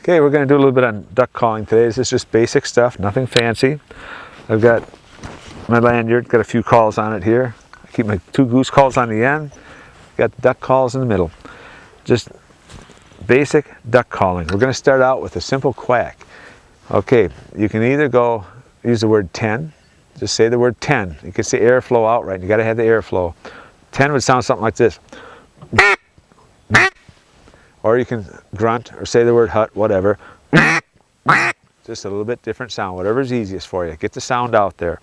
Okay, we're going to do a little bit on duck calling today. This is just basic stuff, nothing fancy. I've got my lanyard, got a few calls on it here. I keep my 2 goose calls on the end, got duck calls in the middle. Just basic duck calling. We're going to start out with a simple quack. Okay, you can either use the word 10, just say the word 10. You can say airflow out right, you got to have the airflow. 10 would sound something like this. Or you can grunt or say the word hut, whatever. Just a little bit different sound, whatever's easiest for you. Get the sound out there.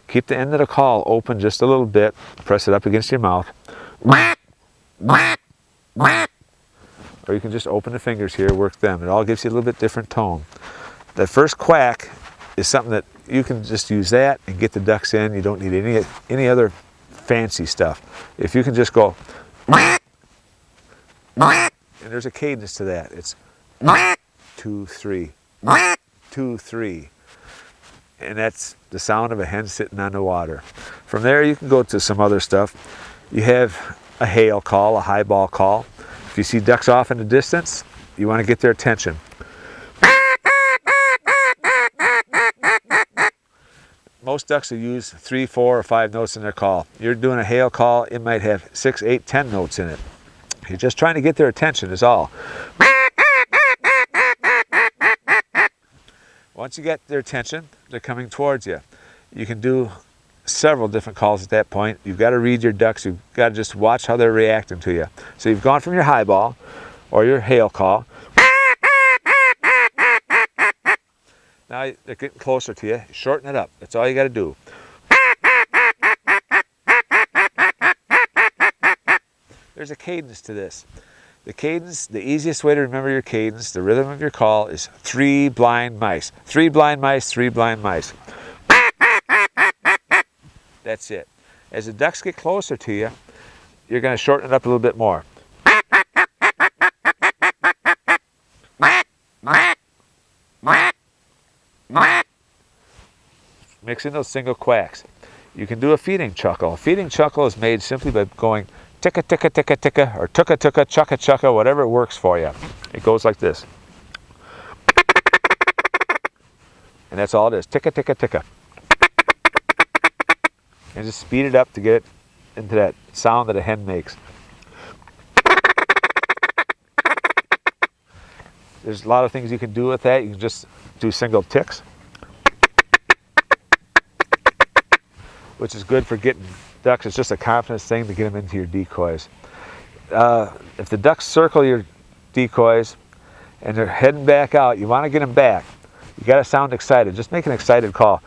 Keep the end of the call open just a little bit. Press it up against your mouth. Or you can just open the fingers here, work them. It all gives you a little bit different tone. That first quack is something that you can just use that and get the ducks in. You don't need any other fancy stuff. If you can just go, and there's a cadence to that. It's 2, 3, 2, 3. And that's the sound of a hen sitting on the water. From there you can go to some other stuff. You have a heil call, a high ball call. If you see ducks off in the distance, you want to get their attention. Most ducks will use 3, 4, or 5 notes in their call. You're doing a heil call, it might have 6, 8, 10 notes in it. You're just trying to get their attention is all. Once you get their attention, they're coming towards you. You can do several different calls at that point. You've got to read your ducks. You've got to just watch how they're reacting to you. So you've gone from your high ball or your heil call. Now they're getting closer to you. Shorten it up. That's all you got to do. There's a cadence to this. The cadence, the easiest way to remember your cadence, the rhythm of your call is 3 blind mice. 3 blind mice, 3 blind mice. That's it. As the ducks get closer to you, you're going to shorten it up a little bit more. Mixing those single quacks. You can do a feeding chuckle. A feeding chuckle is made simply by going ticka ticka ticka ticka or tucka tucka chucka chucka, whatever works for you. It goes like this. And that's all it is. Ticka ticka ticka. And just speed it up to get it into that sound that a hen makes. There's a lot of things you can do with that. You can just do single ticks, which is good for getting ducks. It's just a confidence thing to get them into your decoys. If the ducks circle your decoys and they're heading back out, you want to get them back. You got to sound excited. Just make an excited call.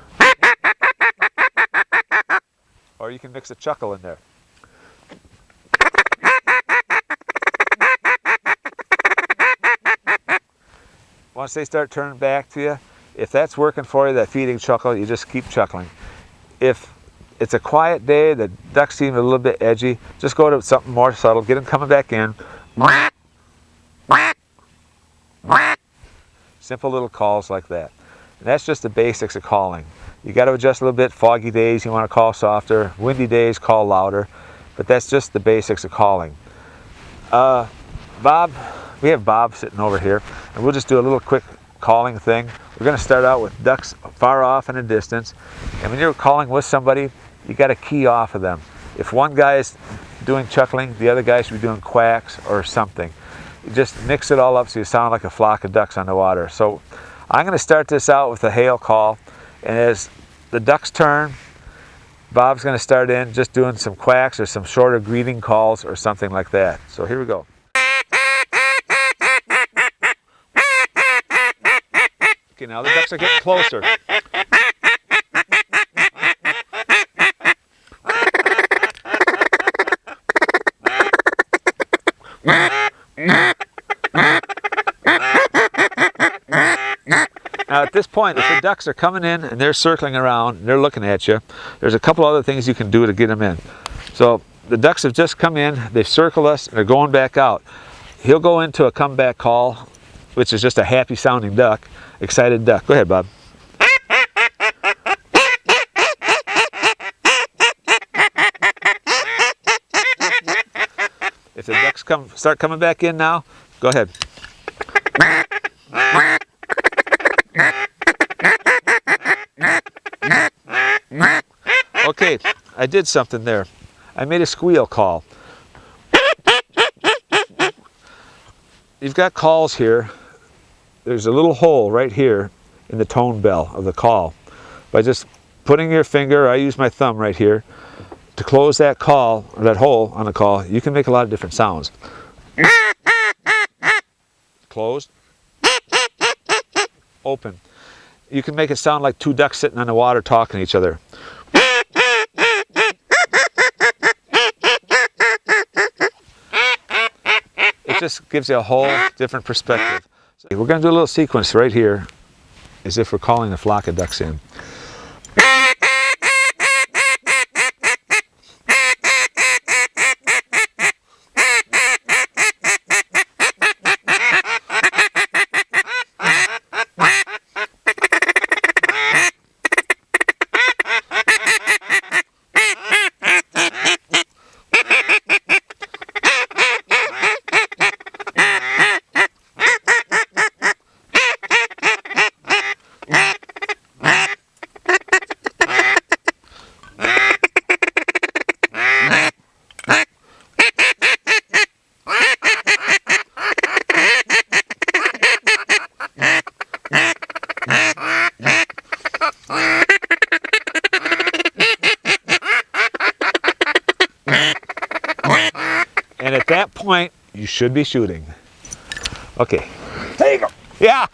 Or you can mix a chuckle in there. Once they start turning back to you, if that's working for you, that feeding chuckle, you just keep chuckling. If it's a quiet day, the ducks seem a little bit edgy, just go to something more subtle, get them coming back in. Simple little calls like that. And that's just the basics of calling. You got to adjust a little bit. Foggy days, you want to call softer. Windy days, call louder. But that's just the basics of calling. Bob, we have Bob sitting over here, and we'll just do a little quick calling thing. We're going to start out with ducks far off in the distance. And when you're calling with somebody, you got to key off of them. If one guy is doing chuckling, the other guy should be doing quacks or something. You just mix it all up so you sound like a flock of ducks on the water. So I'm going to start this out with a heil call. And as the ducks turn, Bob's going to start in just doing some quacks or some shorter greeting calls or something like that. So here we go. Okay, now the ducks are getting closer. Now at this point, if the ducks are coming in and they're circling around and they're looking at you, there's a couple other things you can do to get them in. So the ducks have just come in, they've circled us, and they're going back out. He'll go into a comeback call, which is just a happy sounding duck, excited duck. Go ahead, Bob. If the ducks start coming back in now, go ahead. Okay, I did something there. I made a squeal call. You've got calls here. There's a little hole right here in the tone bell of the call. By just putting your finger, I use my thumb right here, to close that call, or that hole on the call, you can make a lot of different sounds. Closed. Open. You can make it sound like two ducks sitting on the water talking to each other. It just gives you a whole different perspective. So we're going to do a little sequence right here, as if we're calling a flock of ducks in. And at that point, you should be shooting. Okay. There you go. Yeah.